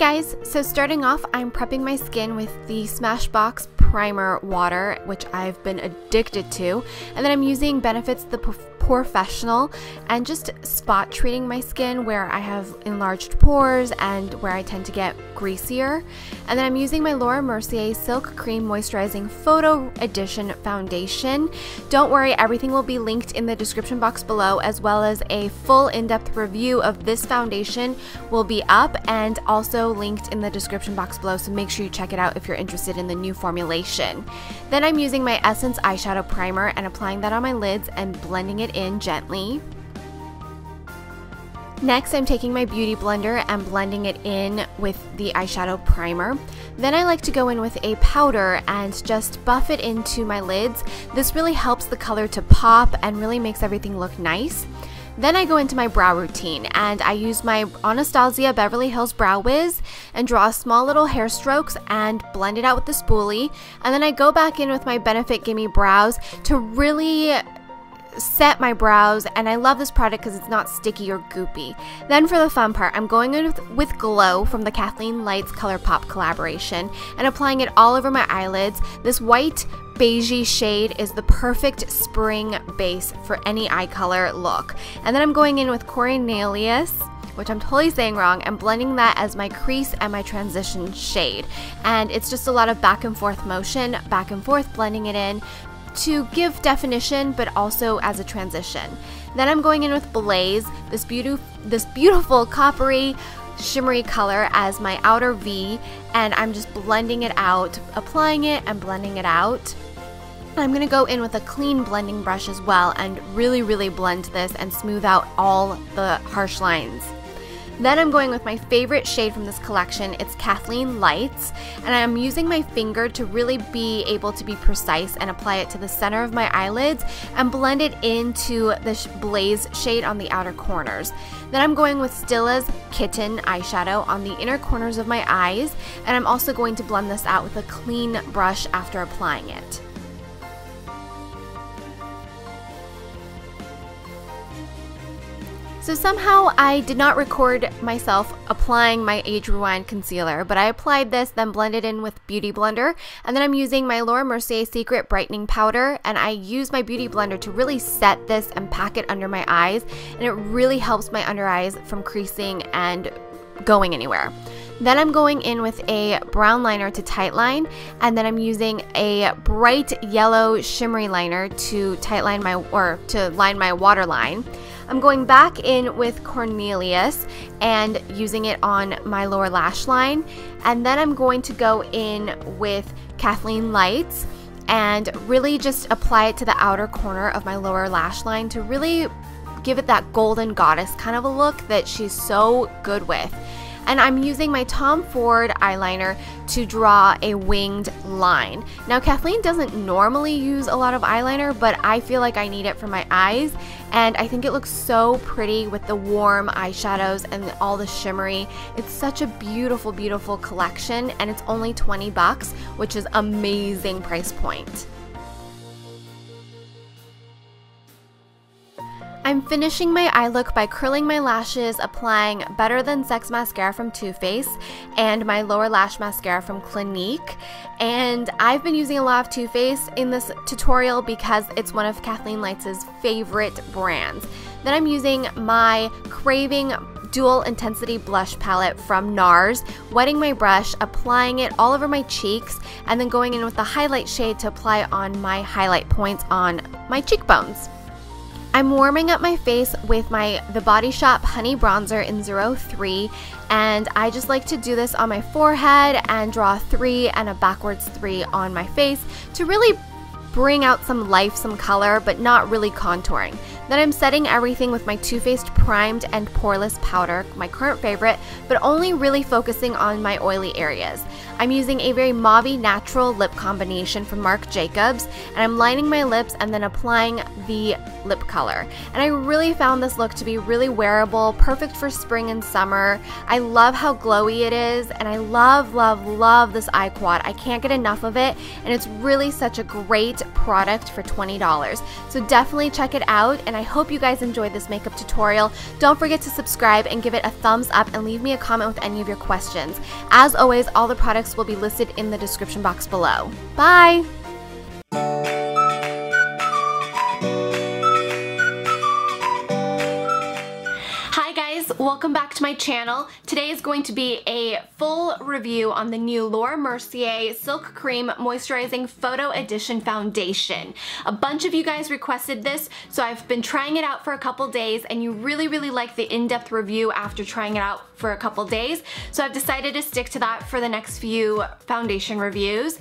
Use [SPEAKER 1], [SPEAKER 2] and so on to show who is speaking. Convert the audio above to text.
[SPEAKER 1] guys, so starting off, I'm prepping my skin with the Smashbox Primer Water, which I've been addicted to, and then I'm using Benefit's the Professional and just spot treating my skin where I have enlarged pores and where I tend to get greasier. And then I'm using my Laura Mercier Silk Cream Moisturizing Photo Edition Foundation. Don't worry, everything will be linked in the description box below, as well as a full in-depth review of this foundation will be up and also linked in the description box below, so make sure you check it out if you're interested in the new formulation. Then I'm using my Essence Eyeshadow Primer and applying that on my lids and blending it in gently. Next, I'm taking my beauty blender and blending it in with the eyeshadow primer. Then I like to go in with a powder and just buff it into my lids. This really helps the color to pop and really makes everything look nice. Then I go into my brow routine and I use my Anastasia Beverly Hills Brow Wiz and draw small little hair strokes and blend it out with the spoolie. And then I go back in with my Benefit Gimme Brows to really set my brows, and I love this product because it's not sticky or goopy. Then for the fun part, I'm going in with Glow from the Kathleenlights ColourPop collaboration and applying it all over my eyelids. This white beigey shade is the perfect spring base for any eye color look. And then I'm going in with Cornelius, which I'm totally saying wrong, and blending that as my crease and my transition shade. And it's just a lot of back and forth motion, back and forth, blending it in to give definition, but also as a transition. Then I'm going in with Blaze, this beautiful coppery shimmery color as my outer V, and I'm just blending it out, applying it and blending it out. I'm gonna go in with a clean blending brush as well and really blend this and smooth out all the harsh lines. Then I'm going with my favorite shade from this collection. It's Kathleenlights, and I'm using my finger to really be able to be precise and apply it to the center of my eyelids and blend it into the Blaze shade on the outer corners. Then I'm going with Stilla's Kitten eyeshadow on the inner corners of my eyes, and I'm also going to blend this out with a clean brush after applying it. So somehow I did not record myself applying my Age Rewind concealer, but I applied this, then blended in with Beauty Blender, and then I'm using my Laura Mercier Secret Brightening Powder, and I use my Beauty Blender to really set this and pack it under my eyes, and it really helps my under eyes from creasing and going anywhere. Then I'm going in with a brown liner to tightline, and then I'm using a bright yellow shimmery liner to line my waterline. I'm going back in with Cornelius and using it on my lower lash line, and then I'm going to go in with Kathleenlights and really just apply it to the outer corner of my lower lash line to really give it that golden goddess kind of a look that she's so good with. And I'm using my Tom Ford eyeliner to draw a winged line. Now, Kathleen doesn't normally use a lot of eyeliner, but I feel like I need it for my eyes, and I think it looks so pretty with the warm eyeshadows and all the shimmery. It's such a beautiful collection, and it's only 20 bucks, which is amazing price point. I'm finishing my eye look by curling my lashes, applying Better Than Sex mascara from Too Faced and my lower lash mascara from Clinique. And I've been using a lot of Too Faced in this tutorial because it's one of Kathleenlights' favorite brands. Then I'm using my Craving Dual Intensity Blush Palette from NARS, wetting my brush, applying it all over my cheeks, and then going in with the highlight shade to apply on my highlight points on my cheekbones. I'm warming up my face with The Body Shop Honey Bronzer in 03, and I just like to do this on my forehead and draw a 3 and a backwards 3 on my face to really bring out some life, some color, but not really contouring. Then I'm setting everything with my Too Faced Primed and Poreless Powder, my current favorite, but only really focusing on my oily areas. I'm using a very mauvey natural lip combination from Marc Jacobs, and I'm lining my lips and then applying the lip color. And I really found this look to be really wearable, perfect for spring and summer. I love how glowy it is, and I love, love, love this eye quad. I can't get enough of it, and it's really such a great product for $20. So definitely check it out, and I hope you guys enjoyed this makeup tutorial. Don't forget to subscribe and give it a thumbs up and leave me a comment with any of your questions. As always, all the products will be listed in the description box below. Bye! Welcome back to my channel. Today is going to be a full review on the new Laura Mercier Silk Cream Moisturizing Photo Edition Foundation. A bunch of you guys requested this, so I've been trying it out for a couple days, and you really like the in-depth review after trying it out for a couple days, so I've decided to stick to that for the next few foundation reviews.